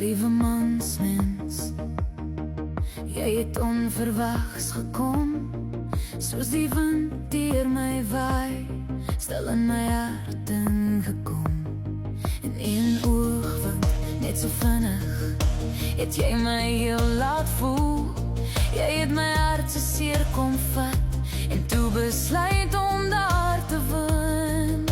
Liewe mansmens, jy het onverwags gekom, soos die wind deur my waai, stil in my hart ingekom. In een oogwink, net so vinnig, het jy my heel laat voel. Jy het my hart so seer kom vat, en toe besluit om daar te woon.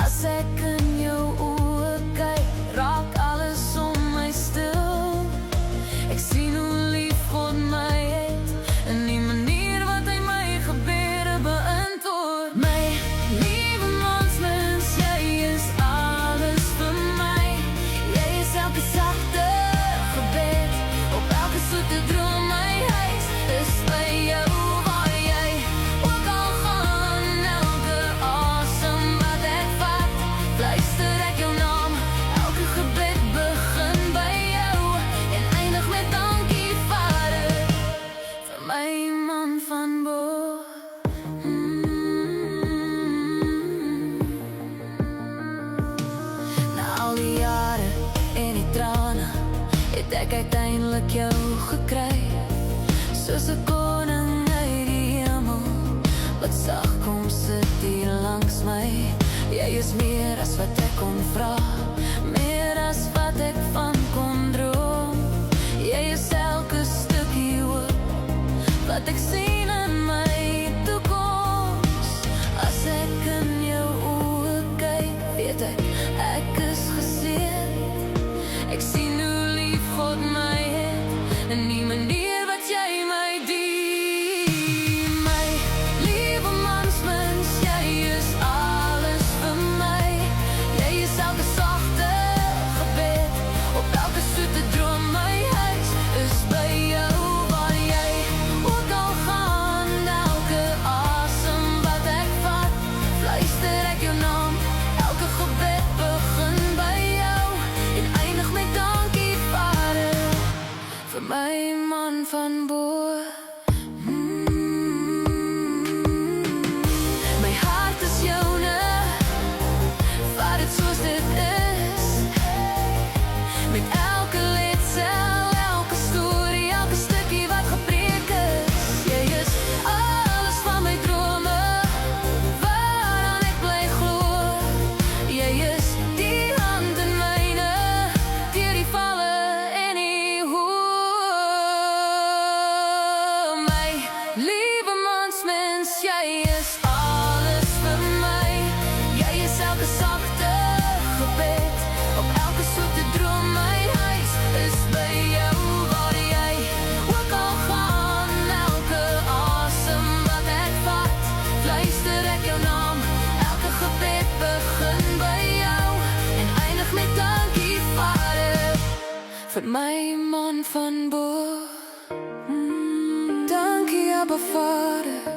As ek in jou oë kyk, raak alles om my stil. Ek sien hoe lief God my het, en die manier wat hy my gebede beantwoord. My liewe mansmens, jy is alles vir my. Jy is elke sagte gebed, op elke soete droom. My huis is by jou, waar jy ook al gaan. Elke asem wat ek vat, fluister ek jou naam. Elke gebed begin by jou, en eindig met dankie Vader, vir my man van bo. Na al die jare en die trane, het ek uiteindelik jou gekry. Soos 'n koning uit die hemel, wat sag kom sit hier langs my. Jy is meer as wat ek kon vra, meer as wat ek van kon droom. Jy is elke stukkie hoop, wat ek sien in my toekoms. As ek in jou oë kyk, weet ek is geseënd. Ek sien hoe lief God my het, en die manier wat jy my dien. My liewe mansmens, jy is alles vir my. Jy is elke sagte gebed, op elke soete droom. My huis is by jou, waar jy ook al gaan. Elke asem wat ek vat, fluister ek jou naam. Elke gebed begin by jou, en eindig met dankie Vader, vir my man van bo. My hart is joune, vat het soos dit is. Met elke letsel, elke storie, elke stukkie wat gepreek is. Jy is alles van my drome, waaraan ek bly glo. Jy is die hand in myne, deur die valle en die hoë. My liewe mansmens, jy is alles vir my. Jy is elke sagte gebed, op elke soete droom. My huis is by jou, waar jy ook al gaan. Elke asem wat ek vat, fluister ek jou naam. Elke gebed begin by jou, en eindig met dankie Vader, vir my man van bo. Dankie Abba Vader,